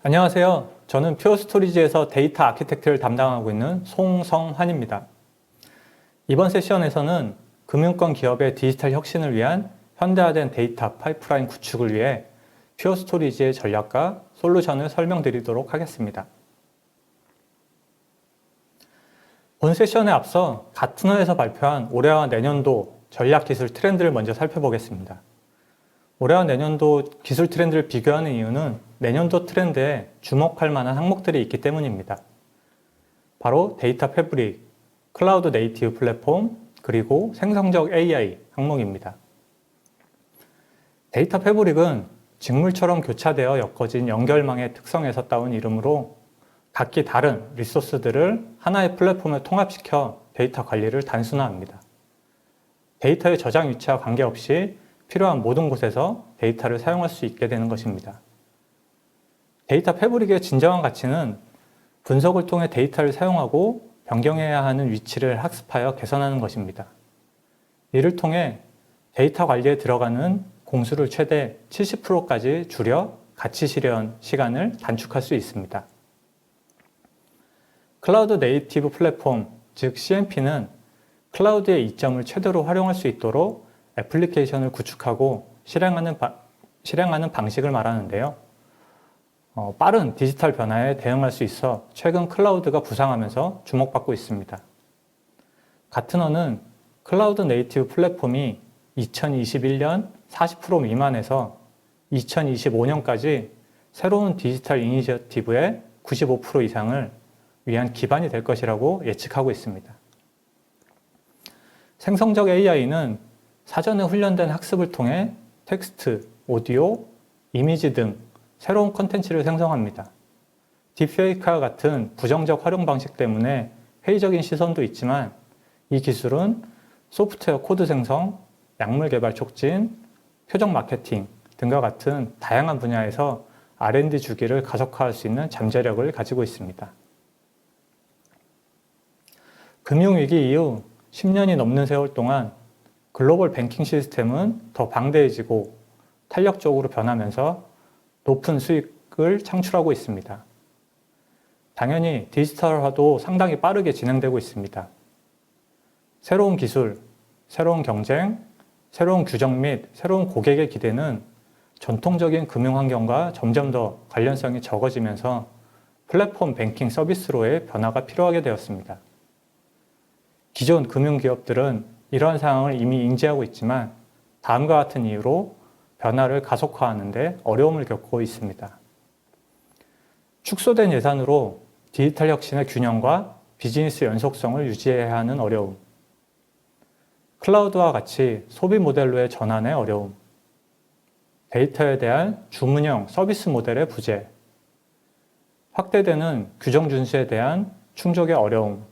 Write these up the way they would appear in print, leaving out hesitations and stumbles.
안녕하세요. 저는 퓨어스토리지에서 데이터 아키텍트를 담당하고 있는 송성환입니다. 이번 세션에서는 금융권 기업의 디지털 혁신을 위한 현대화된 데이터 파이프라인 구축을 위해 퓨어스토리지의 전략과 솔루션을 설명드리도록 하겠습니다. 본 세션에 앞서 가트너에서 발표한 올해와 내년도 전략 기술 트렌드를 먼저 살펴보겠습니다. 올해와 내년도 기술 트렌드를 비교하는 이유는 내년도 트렌드에 주목할 만한 항목들이 있기 때문입니다. 바로 데이터 패브릭, 클라우드 네이티브 플랫폼, 그리고 생성적 AI 항목입니다. 데이터 패브릭은 직물처럼 교차되어 엮어진 연결망의 특성에서 따온 이름으로 각기 다른 리소스들을 하나의 플랫폼에 통합시켜 데이터 관리를 단순화합니다. 데이터의 저장 위치와 관계없이 필요한 모든 곳에서 데이터를 사용할 수 있게 되는 것입니다. 데이터 패브릭의 진정한 가치는 분석을 통해 데이터를 사용하고 변경해야 하는 위치를 학습하여 개선하는 것입니다. 이를 통해 데이터 관리에 들어가는 공수를 최대 70%까지 줄여 가치 실현 시간을 단축할 수 있습니다. 클라우드 네이티브 플랫폼, 즉 CNP는 클라우드의 이점을 최대로 활용할 수 있도록 애플리케이션을 구축하고 실행하는 방식을 말하는데요. 빠른 디지털 변화에 대응할 수 있어 최근 클라우드가 부상하면서 주목받고 있습니다. 가트너는 클라우드 네이티브 플랫폼이 2021년 40% 미만에서 2025년까지 새로운 디지털 이니셔티브의 95% 이상을 위한 기반이 될 것이라고 예측하고 있습니다. 생성적 AI는 사전에 훈련된 학습을 통해 텍스트, 오디오, 이미지 등 새로운 콘텐츠를 생성합니다. 딥페이크와 같은 부정적 활용 방식 때문에 회의적인 시선도 있지만 이 기술은 소프트웨어 코드 생성, 약물 개발 촉진, 표적 마케팅 등과 같은 다양한 분야에서 R&D 주기를 가속화할 수 있는 잠재력을 가지고 있습니다. 금융위기 이후 10년이 넘는 세월 동안 글로벌 뱅킹 시스템은 더 방대해지고 탄력적으로 변하면서 높은 수익을 창출하고 있습니다. 당연히 디지털화도 상당히 빠르게 진행되고 있습니다. 새로운 기술, 새로운 경쟁, 새로운 규정 및 새로운 고객의 기대는 전통적인 금융 환경과 점점 더 관련성이 적어지면서 플랫폼 뱅킹 서비스로의 변화가 필요하게 되었습니다. 기존 금융기업들은 이러한 상황을 이미 인지하고 있지만 다음과 같은 이유로 변화를 가속화하는 데 어려움을 겪고 있습니다. 축소된 예산으로 디지털 혁신의 균형과 비즈니스 연속성을 유지해야 하는 어려움, 클라우드와 같이 소비 모델로의 전환의 어려움, 데이터에 대한 주문형 서비스 모델의 부재, 확대되는 규정 준수에 대한 충족의 어려움,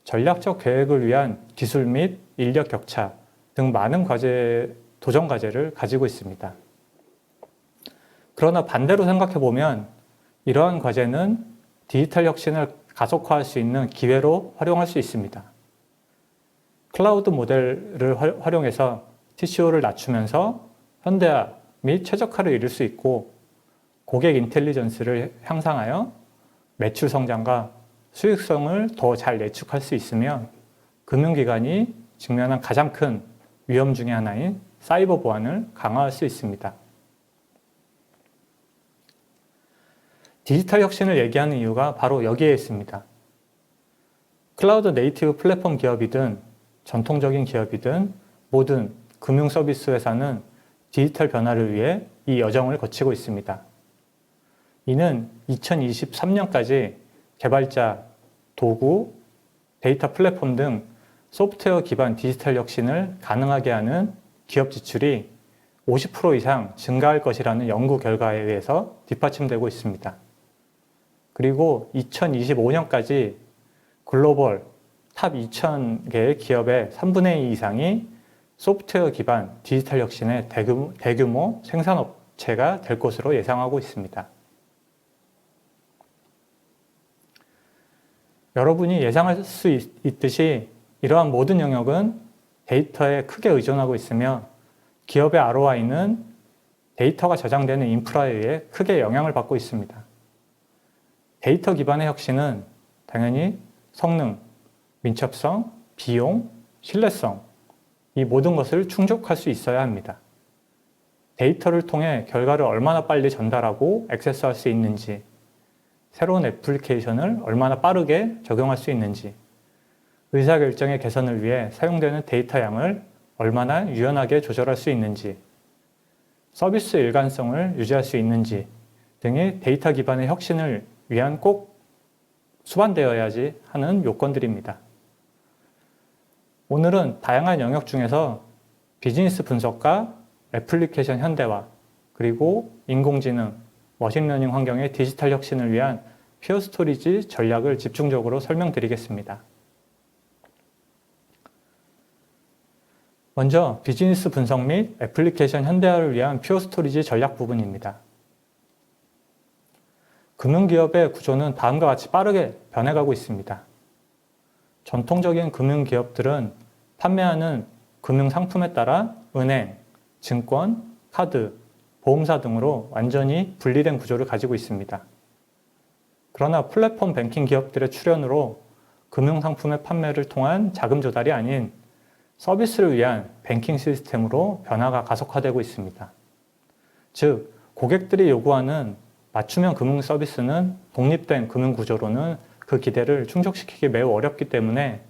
전략적 계획을 위한 기술 및 인력 격차 등 많은 도전 과제를 가지고 있습니다. 그러나 반대로 생각해보면 이러한 과제는 디지털 혁신을 가속화할 수 있는 기회로 활용할 수 있습니다. 클라우드 모델을 활용해서 TCO를 낮추면서 현대화 및 최적화를 이룰 수 있고 고객 인텔리전스를 향상하여 매출 성장과 수익성을 더 잘 예측할 수 있으며 금융기관이 직면한 가장 큰 위험 중의 하나인 사이버 보안을 강화할 수 있습니다. 디지털 혁신을 얘기하는 이유가 바로 여기에 있습니다. 클라우드 네이티브 플랫폼 기업이든 전통적인 기업이든 모든 금융 서비스 회사는 디지털 변화를 위해 이 여정을 거치고 있습니다. 이는 2023년까지 개발자, 도구, 데이터 플랫폼 등 소프트웨어 기반 디지털 혁신을 가능하게 하는 기업 지출이 50% 이상 증가할 것이라는 연구 결과에 의해서 뒷받침되고 있습니다. 그리고 2025년까지 글로벌 탑 2000개의 기업의 3분의 2 이상이 소프트웨어 기반 디지털 혁신의 대규모 생산업체가 될 것으로 예상하고 있습니다. 여러분이 예상할 수 있듯이 이러한 모든 영역은 데이터에 크게 의존하고 있으며 기업의 ROI는 데이터가 저장되는 인프라에 의해 크게 영향을 받고 있습니다. 데이터 기반의 혁신은 당연히 성능, 민첩성, 비용, 신뢰성, 이 모든 것을 충족할 수 있어야 합니다. 데이터를 통해 결과를 얼마나 빨리 전달하고 액세스할 수 있는지, 새로운 애플리케이션을 얼마나 빠르게 적용할 수 있는지, 의사결정의 개선을 위해 사용되는 데이터 양을 얼마나 유연하게 조절할 수 있는지, 서비스 일관성을 유지할 수 있는지 등의 데이터 기반의 혁신을 위한 꼭 수반되어야지 하는 요건들입니다. 오늘은 다양한 영역 중에서 비즈니스 분석과 애플리케이션 현대화, 그리고 인공지능, 머신러닝 환경의 디지털 혁신을 위한 퓨어 스토리지 전략을 집중적으로 설명드리겠습니다. 먼저 비즈니스 분석 및 애플리케이션 현대화를 위한 퓨어 스토리지 전략 부분입니다. 금융기업의 구조는 다음과 같이 빠르게 변해가고 있습니다. 전통적인 금융기업들은 판매하는 금융상품에 따라 은행, 증권, 카드, 보험사 등으로 완전히 분리된 구조를 가지고 있습니다. 그러나 플랫폼 뱅킹 기업들의 출현으로 금융상품의 판매를 통한 자금 조달이 아닌 서비스를 위한 뱅킹 시스템으로 변화가 가속화되고 있습니다. 즉, 고객들이 요구하는 맞춤형 금융 서비스는 독립된 금융 구조로는 그 기대를 충족시키기 매우 어렵기 때문에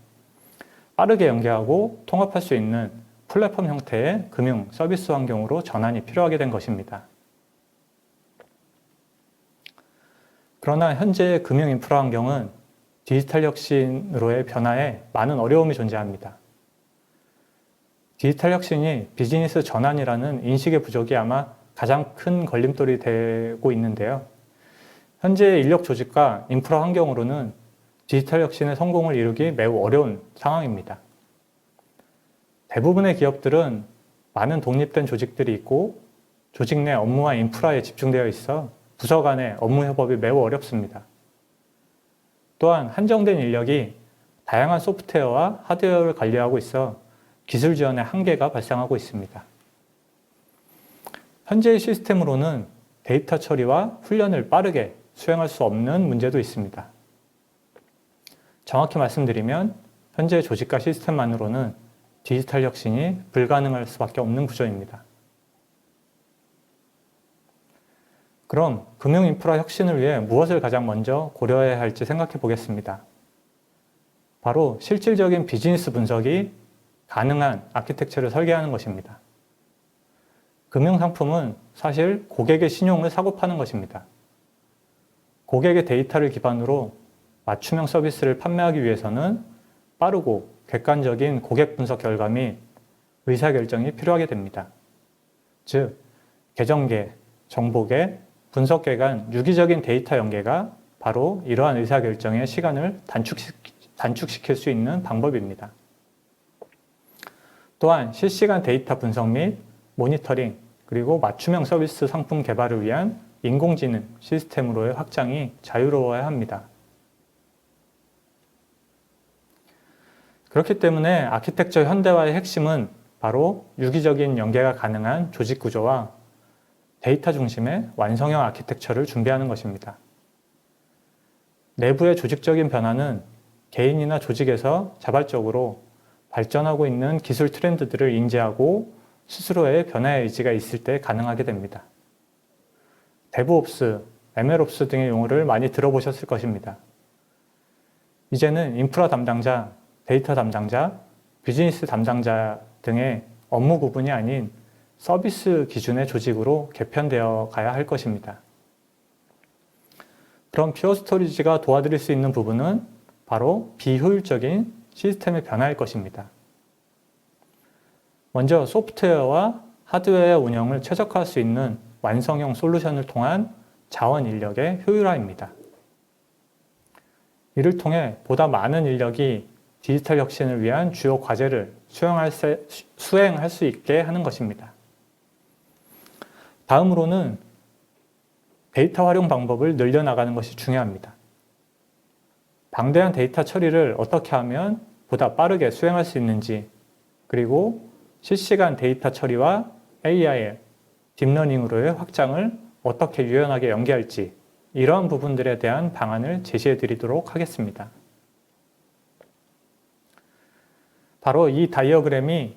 빠르게 연계하고 통합할 수 있는 플랫폼 형태의 금융 서비스 환경으로 전환이 필요하게 된 것입니다. 그러나 현재의 금융 인프라 환경은 디지털 혁신으로의 변화에 많은 어려움이 존재합니다. 디지털 혁신이 비즈니스 전환이라는 인식의 부족이 아마 가장 큰 걸림돌이 되고 있는데요. 현재의 인력 조직과 인프라 환경으로는 디지털 혁신의 성공을 이루기 매우 어려운 상황입니다. 대부분의 기업들은 많은 독립된 조직들이 있고 조직 내 업무와 인프라에 집중되어 있어 부서 간의 업무 협업이 매우 어렵습니다. 또한 한정된 인력이 다양한 소프트웨어와 하드웨어를 관리하고 있어 기술 지원의 한계가 발생하고 있습니다. 현재의 시스템으로는 데이터 처리와 훈련을 빠르게 수행할 수 없는 문제도 있습니다. 정확히 말씀드리면 현재의 조직과 시스템만으로는 디지털 혁신이 불가능할 수밖에 없는 구조입니다. 그럼 금융 인프라 혁신을 위해 무엇을 가장 먼저 고려해야 할지 생각해 보겠습니다. 바로 실질적인 비즈니스 분석이 가능한 아키텍처를 설계하는 것입니다. 금융상품은 사실 고객의 신용을 사고 파는 것입니다. 고객의 데이터를 기반으로 맞춤형 서비스를 판매하기 위해서는 빠르고 객관적인 고객 분석 결과 및 의사결정이 필요하게 됩니다. 즉, 계정계, 정보계, 분석계 간 유기적인 데이터 연계가 바로 이러한 의사결정의 시간을 단축시킬 수 있는 방법입니다. 또한 실시간 데이터 분석 및 모니터링, 그리고 맞춤형 서비스 상품 개발을 위한 인공지능 시스템으로의 확장이 자유로워야 합니다. 그렇기 때문에 아키텍처 현대화의 핵심은 바로 유기적인 연계가 가능한 조직 구조와 데이터 중심의 완성형 아키텍처를 준비하는 것입니다. 내부의 조직적인 변화는 개인이나 조직에서 자발적으로 발전하고 있는 기술 트렌드들을 인지하고 스스로의 변화의 의지가 있을 때 가능하게 됩니다. 데브옵스, ML옵스 등의 용어를 많이 들어보셨을 것입니다. 이제는 인프라 담당자, 데이터 담당자, 비즈니스 담당자 등의 업무 구분이 아닌 서비스 기준의 조직으로 개편되어 가야 할 것입니다. 그럼 퓨어 스토리지가 도와드릴 수 있는 부분은 바로 비효율적인 시스템의 변화일 것입니다. 먼저 소프트웨어와 하드웨어 운영을 최적화할 수 있는 완성형 솔루션을 통한 자원 인력의 효율화입니다. 이를 통해 보다 많은 인력이 디지털 혁신을 위한 주요 과제를 수행할 수 있게 하는 것입니다. 다음으로는 데이터 활용 방법을 늘려나가는 것이 중요합니다. 방대한 데이터 처리를 어떻게 하면 보다 빠르게 수행할 수 있는지, 그리고 실시간 데이터 처리와 AI, 딥러닝으로의 확장을 어떻게 유연하게 연계할지 이러한 부분들에 대한 방안을 제시해 드리도록 하겠습니다. 바로 이 다이어그램이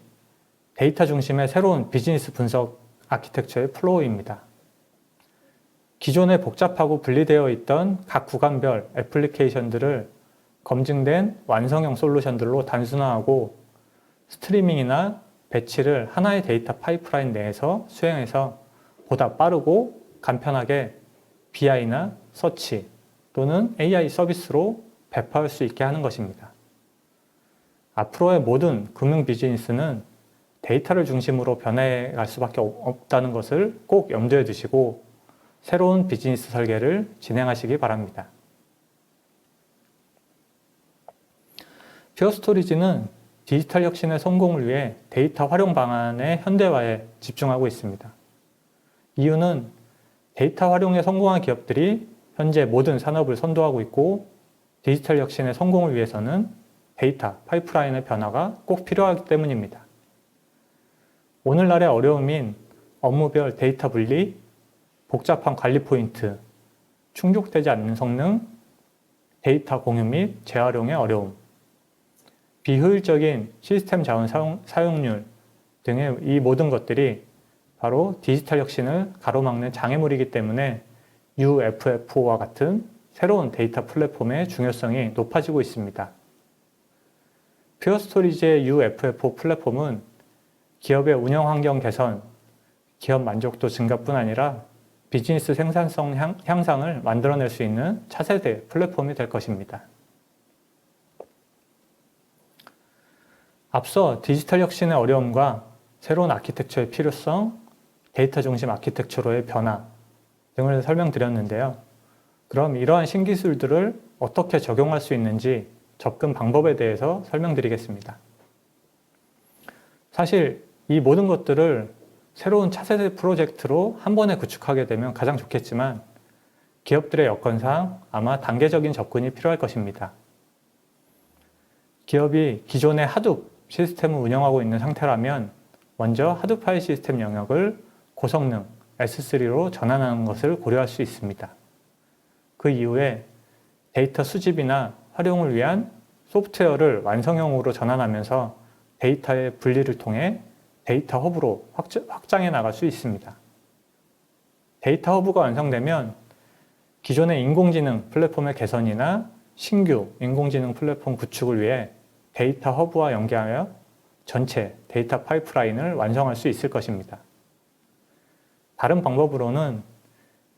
데이터 중심의 새로운 비즈니스 분석 아키텍처의 플로우입니다. 기존에 복잡하고 분리되어 있던 각 구간별 애플리케이션들을 검증된 완성형 솔루션들로 단순화하고 스트리밍이나 배치를 하나의 데이터 파이프라인 내에서 수행해서 보다 빠르고 간편하게 BI나 서치 또는 AI 서비스로 배포할 수 있게 하는 것입니다. 앞으로의 모든 금융 비즈니스는 데이터를 중심으로 변해 갈 수밖에 없다는 것을 꼭 염두에 두시고 새로운 비즈니스 설계를 진행하시기 바랍니다. 퓨어스토리지는 디지털 혁신의 성공을 위해 데이터 활용 방안의 현대화에 집중하고 있습니다. 이유는 데이터 활용에 성공한 기업들이 현재 모든 산업을 선도하고 있고 디지털 혁신의 성공을 위해서는 데이터 파이프라인의 변화가 꼭 필요하기 때문입니다. 오늘날의 어려움인 업무별 데이터 분리, 복잡한 관리 포인트, 충족되지 않는 성능, 데이터 공유 및 재활용의 어려움, 비효율적인 시스템 자원 사용률 등의 이 모든 것들이 바로 디지털 혁신을 가로막는 장애물이기 때문에 UFFO와 같은 새로운 데이터 플랫폼의 중요성이 높아지고 있습니다. 퓨어스토리지의 UFFO 플랫폼은 기업의 운영 환경 개선, 기업 만족도 증가뿐 아니라 비즈니스 생산성 향상을 만들어낼 수 있는 차세대 플랫폼이 될 것입니다. 앞서 디지털 혁신의 어려움과 새로운 아키텍처의 필요성, 데이터 중심 아키텍처로의 변화 등을 설명드렸는데요. 그럼 이러한 신기술들을 어떻게 적용할 수 있는지 접근 방법에 대해서 설명드리겠습니다. 사실 이 모든 것들을 새로운 차세대 프로젝트로 한 번에 구축하게 되면 가장 좋겠지만 기업들의 여건상 아마 단계적인 접근이 필요할 것입니다. 기업이 기존의 하둡 시스템을 운영하고 있는 상태라면 먼저 하드 파일 시스템 영역을 고성능 S3로 전환하는 것을 고려할 수 있습니다. 그 이후에 데이터 수집이나 활용을 위한 소프트웨어를 완성형으로 전환하면서 데이터의 분리를 통해 데이터 허브로 확장해 나갈 수 있습니다. 데이터 허브가 완성되면 기존의 인공지능 플랫폼의 개선이나 신규 인공지능 플랫폼 구축을 위해 데이터 허브와 연계하여 전체 데이터 파이프라인을 완성할 수 있을 것입니다. 다른 방법으로는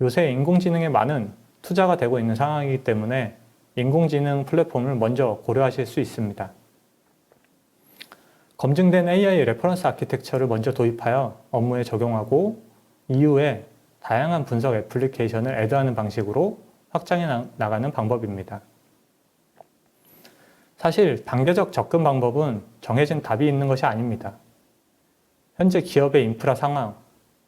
요새 인공지능에 많은 투자가 되고 있는 상황이기 때문에 인공지능 플랫폼을 먼저 고려하실 수 있습니다. 검증된 AI 레퍼런스 아키텍처를 먼저 도입하여 업무에 적용하고 이후에 다양한 분석 애플리케이션을 애드하는 방식으로 확장해 나가는 방법입니다. 사실 단계적 접근 방법은 정해진 답이 있는 것이 아닙니다. 현재 기업의 인프라 상황,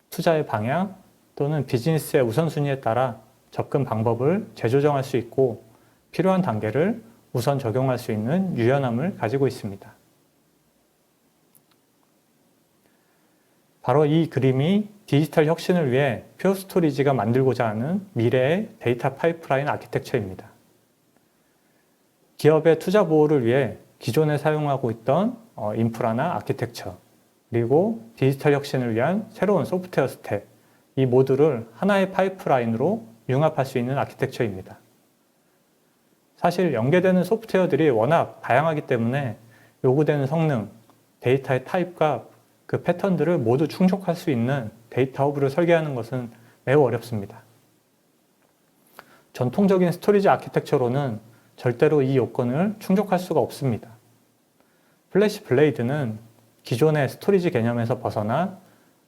투자의 방향 또는 비즈니스의 우선순위에 따라 접근 방법을 재조정할 수 있고 필요한 단계를 우선 적용할 수 있는 유연함을 가지고 있습니다. 바로 이 그림이 디지털 혁신을 위해 퓨어스토리지가 만들고자 하는 미래의 데이터 파이프라인 아키텍처입니다. 기업의 투자 보호를 위해 기존에 사용하고 있던 인프라나 아키텍처, 그리고 디지털 혁신을 위한 새로운 소프트웨어 스택, 이 모두를 하나의 파이프라인으로 융합할 수 있는 아키텍처입니다. 사실 연계되는 소프트웨어들이 워낙 다양하기 때문에 요구되는 성능, 데이터의 타입과 그 패턴들을 모두 충족할 수 있는 데이터 허브를 설계하는 것은 매우 어렵습니다. 전통적인 스토리지 아키텍처로는 절대로 이 요건을 충족할 수가 없습니다. 플래시 블레이드는 기존의 스토리지 개념에서 벗어나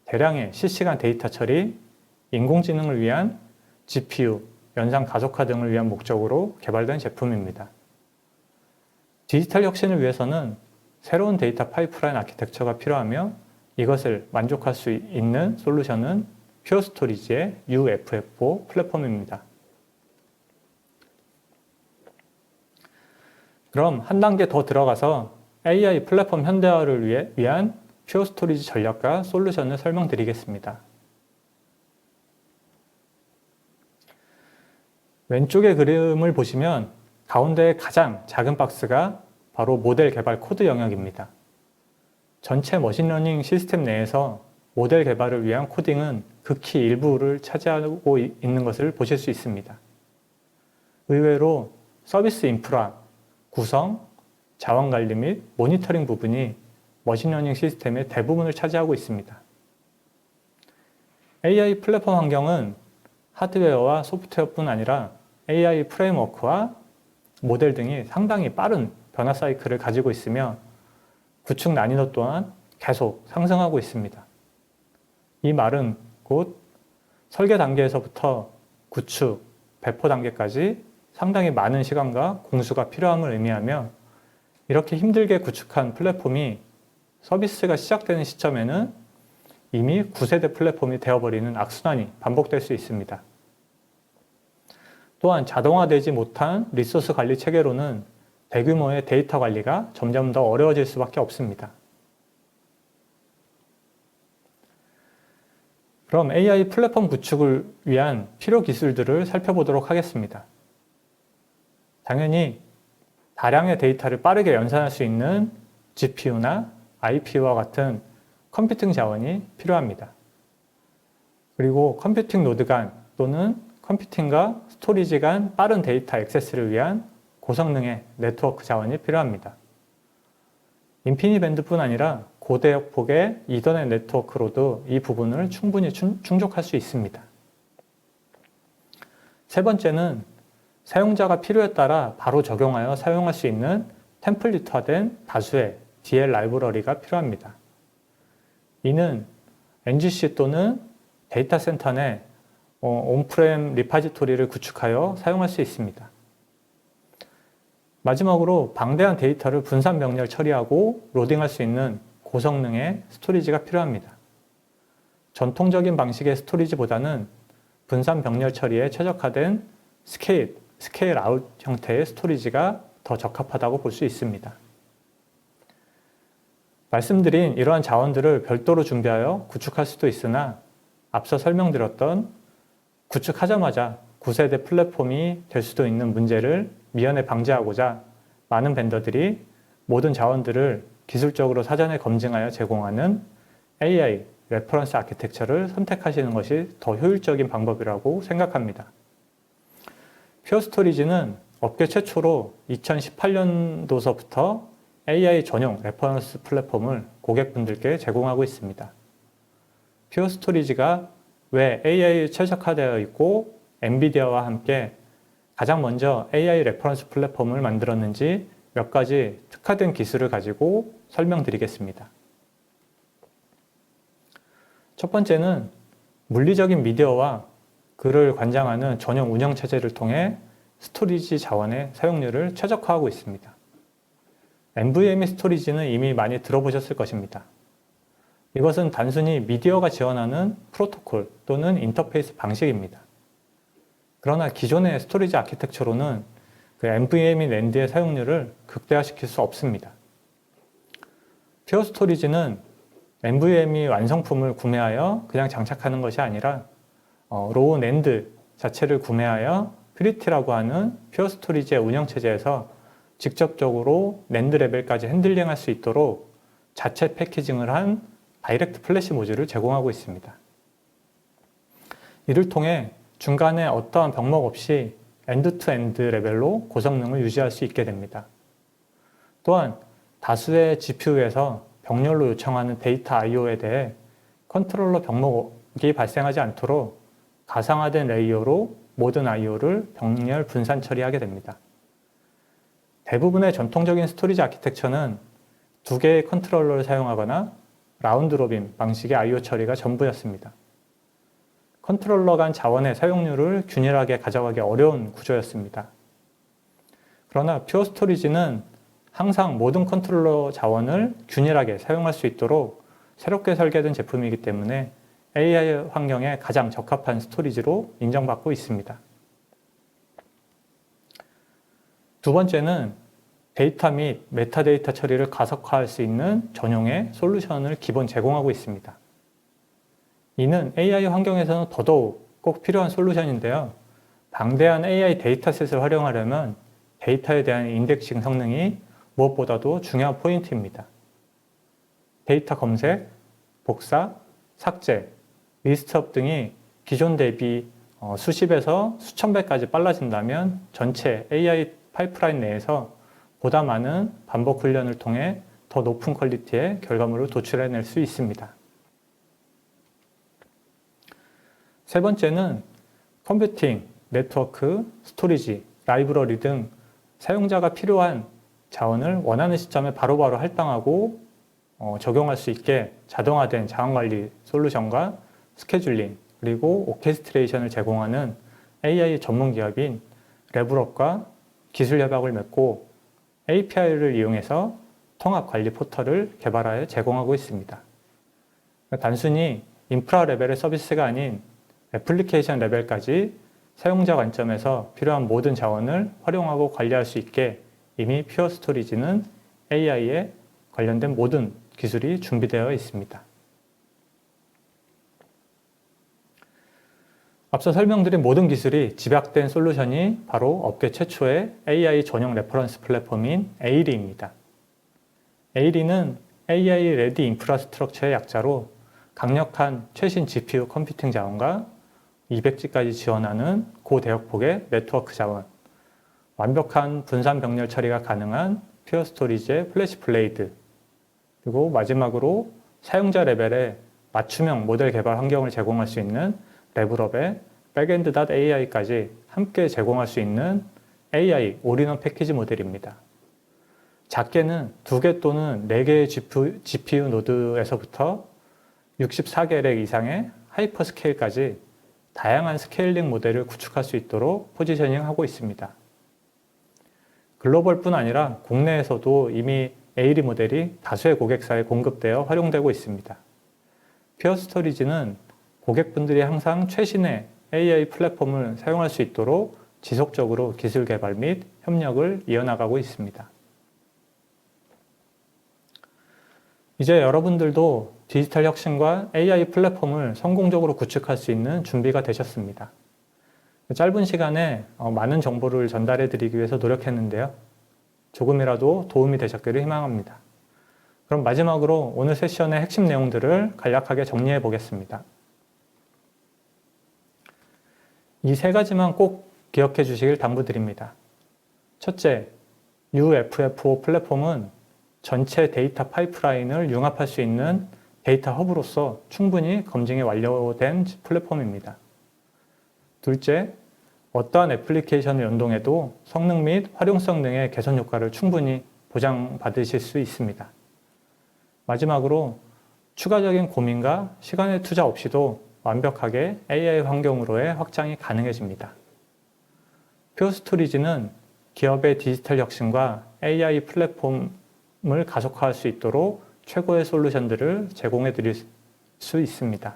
대량의 실시간 데이터 처리, 인공지능을 위한 GPU, 연산 가속화 등을 위한 목적으로 개발된 제품입니다. 디지털 혁신을 위해서는 새로운 데이터 파이프라인 아키텍처가 필요하며 이것을 만족할 수 있는 솔루션은 퓨어스토리지의 UFFO 플랫폼입니다. 그럼 한 단계 더 들어가서 AI 플랫폼 현대화를 위한 퓨어스토리지 전략과 솔루션을 설명드리겠습니다. 왼쪽의 그림을 보시면 가운데 가장 작은 박스가 바로 모델 개발 코드 영역입니다. 전체 머신러닝 시스템 내에서 모델 개발을 위한 코딩은 극히 일부를 차지하고 있는 것을 보실 수 있습니다. 의외로 서비스 인프라, 구성, 자원 관리 및 모니터링 부분이 머신러닝 시스템의 대부분을 차지하고 있습니다. AI 플랫폼 환경은 하드웨어와 소프트웨어뿐 아니라 AI 프레임워크와 모델 등이 상당히 빠른 변화 사이클을 가지고 있으며 구축 난이도 또한 계속 상승하고 있습니다. 이 말은 곧 설계 단계에서부터 구축, 배포 단계까지 상당히 많은 시간과 공수가 필요함을 의미하며 이렇게 힘들게 구축한 플랫폼이 서비스가 시작되는 시점에는 이미 9세대 플랫폼이 되어버리는 악순환이 반복될 수 있습니다. 또한 자동화되지 못한 리소스 관리 체계로는 대규모의 데이터 관리가 점점 더 어려워질 수밖에 없습니다. 그럼 AI 플랫폼 구축을 위한 필요 기술들을 살펴보도록 하겠습니다. 당연히 다량의 데이터를 빠르게 연산할 수 있는 GPU나 IPU와 같은 컴퓨팅 자원이 필요합니다. 그리고 컴퓨팅 노드 간 또는 컴퓨팅과 스토리지 간 빠른 데이터 액세스를 위한 고성능의 네트워크 자원이 필요합니다. 인피니밴드뿐 아니라 고대역폭의 이더넷 네트워크로도 이 부분을 충분히 충족할 수 있습니다. 세 번째는 사용자가 필요에 따라 바로 적용하여 사용할 수 있는 템플릿화된 다수의 DL 라이브러리가 필요합니다. 이는 NGC 또는 데이터 센터 내 온프렘 리파지토리를 구축하여 사용할 수 있습니다. 마지막으로 방대한 데이터를 분산 병렬 처리하고 로딩할 수 있는 고성능의 스토리지가 필요합니다. 전통적인 방식의 스토리지보다는 분산 병렬 처리에 최적화된 스케일 아웃 형태의 스토리지가 더 적합하다고 볼 수 있습니다. 말씀드린 이러한 자원들을 별도로 준비하여 구축할 수도 있으나 앞서 설명드렸던 구축하자마자 9세대 플랫폼이 될 수도 있는 문제를 미연에 방지하고자 많은 벤더들이 모든 자원들을 기술적으로 사전에 검증하여 제공하는 AI 레퍼런스 아키텍처를 선택하시는 것이 더 효율적인 방법이라고 생각합니다. 퓨어 스토리지는 업계 최초로 2018년도서부터 AI 전용 레퍼런스 플랫폼을 고객분들께 제공하고 있습니다. 퓨어 스토리지가 왜 AI에 최적화되어 있고 엔비디아와 함께 가장 먼저 AI 레퍼런스 플랫폼을 만들었는지 몇 가지 특화된 기술을 가지고 설명드리겠습니다. 첫 번째는 물리적인 미디어와 그를 관장하는 전용 운영체제를 통해 스토리지 자원의 사용률을 최적화하고 있습니다. NVMe 스토리지는 이미 많이 들어보셨을 것입니다. 이것은 단순히 미디어가 지원하는 프로토콜 또는 인터페이스 방식입니다. 그러나 기존의 스토리지 아키텍처로는 그 NVMe 낸드의 사용률을 극대화시킬 수 없습니다. 퓨어 스토리지는 NVMe 완성품을 구매하여 그냥 장착하는 것이 아니라 로우 낸드 자체를 구매하여 퓨리티라고 하는 퓨어 스토리지의 운영체제에서 직접적으로 낸드 레벨까지 핸들링할 수 있도록 자체 패키징을 한 다이렉트 플래시 모듈을 제공하고 있습니다. 이를 통해 중간에 어떠한 병목 없이 엔드-투-엔드 레벨로 고성능을 유지할 수 있게 됩니다. 또한 다수의 GPU에서 병렬로 요청하는 데이터 I/O에 대해 컨트롤러 병목이 발생하지 않도록 가상화된 레이어로 모든 I/O를 병렬 분산 처리하게 됩니다. 대부분의 전통적인 스토리지 아키텍처는 두 개의 컨트롤러를 사용하거나 라운드 로빈 방식의 I/O 처리가 전부였습니다. 컨트롤러 간 자원의 사용률을 균일하게 가져가기 어려운 구조였습니다. 그러나 퓨어 스토리지는 항상 모든 컨트롤러 자원을 균일하게 사용할 수 있도록 새롭게 설계된 제품이기 때문에 AI 환경에 가장 적합한 스토리지로 인정받고 있습니다. 두 번째는 데이터 및 메타데이터 처리를 가속화할 수 있는 전용의 솔루션을 기본 제공하고 있습니다. 이는 AI 환경에서는 더더욱 꼭 필요한 솔루션인데요. 방대한 AI 데이터셋을 활용하려면 데이터에 대한 인덱싱 성능이 무엇보다도 중요한 포인트입니다. 데이터 검색, 복사, 삭제, 리스트업 등이 기존 대비 수십에서 수천 배까지 빨라진다면 전체 AI 파이프라인 내에서 보다 많은 반복 훈련을 통해 더 높은 퀄리티의 결과물을 도출해낼 수 있습니다. 세 번째는 컴퓨팅, 네트워크, 스토리지, 라이브러리 등 사용자가 필요한 자원을 원하는 시점에 바로바로 할당하고 적용할 수 있게 자동화된 자원관리 솔루션과 스케줄링, 그리고 오케스트레이션을 제공하는 AI 전문 기업인 레벨업과 기술 협약을 맺고 API를 이용해서 통합 관리 포털을 개발하여 제공하고 있습니다. 단순히 인프라 레벨의 서비스가 아닌 애플리케이션 레벨까지 사용자 관점에서 필요한 모든 자원을 활용하고 관리할 수 있게 이미 퓨어 스토리지는 AI에 관련된 모든 기술이 준비되어 있습니다. 앞서 설명드린 모든 기술이 집약된 솔루션이 바로 업계 최초의 AI 전용 레퍼런스 플랫폼인 에이리입니다. 에이리는 AI 레디 인프라스트럭처의 약자로 강력한 최신 GPU 컴퓨팅 자원과 200G까지 지원하는 고대역폭의 네트워크 자원, 완벽한 분산 병렬 처리가 가능한 퓨어 스토리지의 플래시 블레이드, 그리고 마지막으로 사용자 레벨의 맞춤형 모델 개발 환경을 제공할 수 있는 레벨업의 백엔드.ai까지 함께 제공할 수 있는 AI 올인원 패키지 모델입니다. 작게는 2개 또는 4개의 GPU 노드에서부터 64개 렉 이상의 하이퍼 스케일까지 다양한 스케일링 모델을 구축할 수 있도록 포지셔닝하고 있습니다. 글로벌뿐 아니라 국내에서도 이미 에이리 모델이 다수의 고객사에 공급되어 활용되고 있습니다. 퓨어 스토리지는 고객분들이 항상 최신의 AI 플랫폼을 사용할 수 있도록 지속적으로 기술 개발 및 협력을 이어나가고 있습니다. 이제 여러분들도 디지털 혁신과 AI 플랫폼을 성공적으로 구축할 수 있는 준비가 되셨습니다. 짧은 시간에 많은 정보를 전달해 드리기 위해서 노력했는데요. 조금이라도 도움이 되셨기를 희망합니다. 그럼 마지막으로 오늘 세션의 핵심 내용들을 간략하게 정리해 보겠습니다. 이 3가지만 꼭 기억해 주시길 당부드립니다. 첫째, UFFO 플랫폼은 전체 데이터 파이프라인을 융합할 수 있는 데이터 허브로서 충분히 검증이 완료된 플랫폼입니다. 둘째, 어떠한 애플리케이션을 연동해도 성능 및 활용성 등의 개선 효과를 충분히 보장받으실 수 있습니다. 마지막으로 추가적인 고민과 시간의 투자 없이도 완벽하게 AI 환경으로의 확장이 가능해집니다. 퓨어 스토리지는 기업의 디지털 혁신과 AI 플랫폼을 가속화할 수 있도록 최고의 솔루션들을 제공해 드릴 수 있습니다.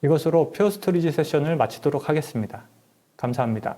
이것으로 퓨어 스토리지 세션을 마치도록 하겠습니다. 감사합니다.